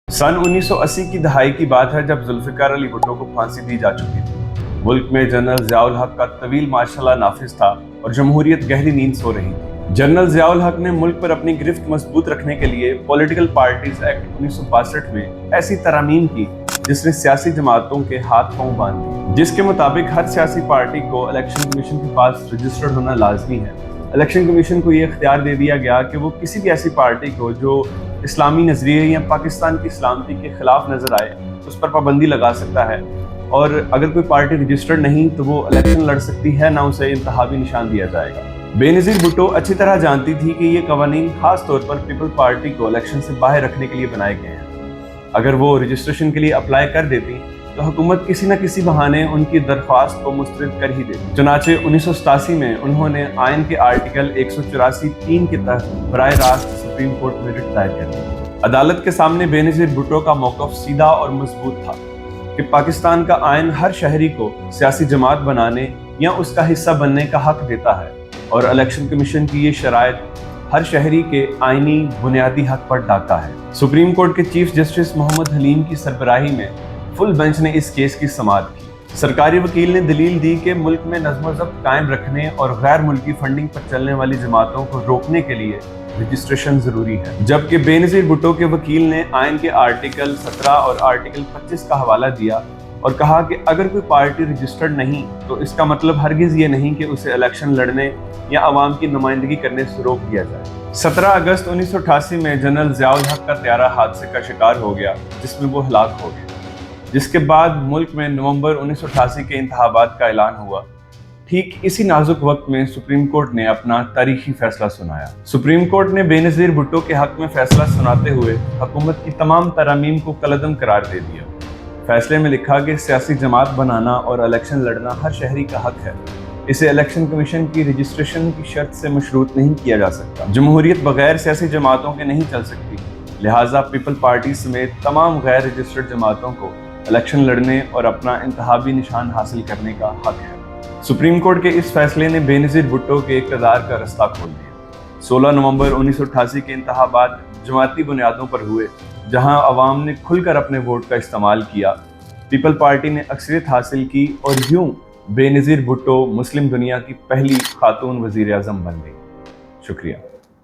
सन 1980 की दहाई की बात है जब जुल्फिकार अली भुट्टो को फांसी दी जा चुकी थी। मुल्क में जनरल ज़ियाउल हक का तवील मार्शल नाफिज था और जमहूरियत गहरी नींद सो रही थी। जनरल ज़ियाउल हक ने मुल्क पर अपनी गिरफ्त मजबूत रखने के लिए पॉलिटिकल पार्टीज एक्ट 1962 में ऐसी तरमीम की जिसने सियासी जमातों के हाथ पांव बांध दिए, जिसके मुताबिक हर सियासी पार्टी को इलेक्शन कमीशन के पास रजिस्टर्ड होना लाजमी है। इलेक्शन कमीशन को ये इख्तियार दे दिया गया कि वो किसी भी ऐसी पार्टी को जो इस्लामी नजरिए या पाकिस्तान की सलामती के खिलाफ नजर आए उस पर पाबंदी लगा सकता है, और अगर कोई पार्टी रजिस्टर्ड नहीं तो वो इलेक्शन लड़ सकती है, ना उसे इंतहाबी निशान दिया जाएगा। बेनज़ीर भुट्टो अच्छी तरह जानती थी कि ये कवानीन खास तौर पर पीपल पार्टी को इलेक्शन से बाहर रखने के लिए बनाए गए हैं। अगर वो रजिस्ट्रेशन के लिए अप्लाई कर देती तो हुकूमत किसी न किसी बहाने उनकी दरख्वास्त को मुस्तरद कर ही देती। चुनाचे 1987 में उन्होंने आयन के आर्टिकल 184(3) के तहत बराह रास्त सुप्रीम कोर्ट में रिट दायर कर दी। अदालत के सामने बेनज़ीर भुट्टो का मौक़िफ़ सीधा और मजबूत था कि पाकिस्तान का आयन हर शहरी को सियासी जमात बनाने या उसका हिस्सा बनने का हक देता है, और इलेक्शन कमीशन की ये शराइत हर शहरी के आईनी बुनियादी हक पर डाका है। सुप्रीम कोर्ट के चीफ जस्टिस मोहम्मद हलीम की सरबराही में फुल बेंच ने इस केस की समाअत की। सरकारी वकील ने दलील दी कि मुल्क में नज़्म ज़ब्त कायम रखने और गैर मुल्की फंडिंग पर चलने वाली जमातों को रोकने के लिए रजिस्ट्रेशन जरूरी है, जबकि बेनज़ीर भुट्टो के वकील ने आयन के आर्टिकल 17 और आर्टिकल 25 का हवाला दिया और कहा कि अगर कोई पार्टी रजिस्टर्ड नहीं तो इसका मतलब हरगिज़ ये नहीं कि उसे इलेक्शन लड़ने या अवाम की नुमाइंदगी करने से रोक दिया जाए। 17 अगस्त 1988 में जनरल ज़ियाउल हक का त्यारा हादसे का शिकार हो गया जिसमें वो हलाक हो गए, जिसके बाद मुल्क में नवंबर 1988 के इंतखाबात का ऐलान हुआ। ठीक इसी नाजुक वक्त में सुप्रीम कोर्ट ने अपना तारीखी फैसला सुनाया। सुप्रीम कोर्ट ने बेनज़ीर भुट्टो के हक में फैसला सुनाते हुए हुकूमत की तमाम तरामीम को कलअदम करार दे दिया। फैसले में लिखा कि सियासी जमात बनाना और इलेक्शन लड़ना हर शहरी का हक है। इसे इलेक्शन कमीशन की रजिस्ट्रेशन की शर्त से मशरूत नहीं किया जा सकता। जमहूरियत बगैर सियासी जमातों के नहीं चल सकती, लिहाजा पीपल पार्टी समेत तमाम गैर रजिस्टर्ड जमातों को इलेक्शन लड़ने और अपना इंतहाबी निशान हासिल करने का हक है। सुप्रीम कोर्ट के इस फैसले ने बेनज़ीर भुट्टो के इक़्तिदार का रास्ता खोल दिया। 16 नवंबर 1988 के इंतखाबात जमाती बुनियादों पर हुए, जहां अवाम ने खुलकर अपने वोट का इस्तेमाल किया। पीपल पार्टी ने अक्सरियत हासिल की और यूं बेनज़ीर भुट्टो मुस्लिम दुनिया की पहली खातून वज़ीर आज़म बन गई। शुक्रिया।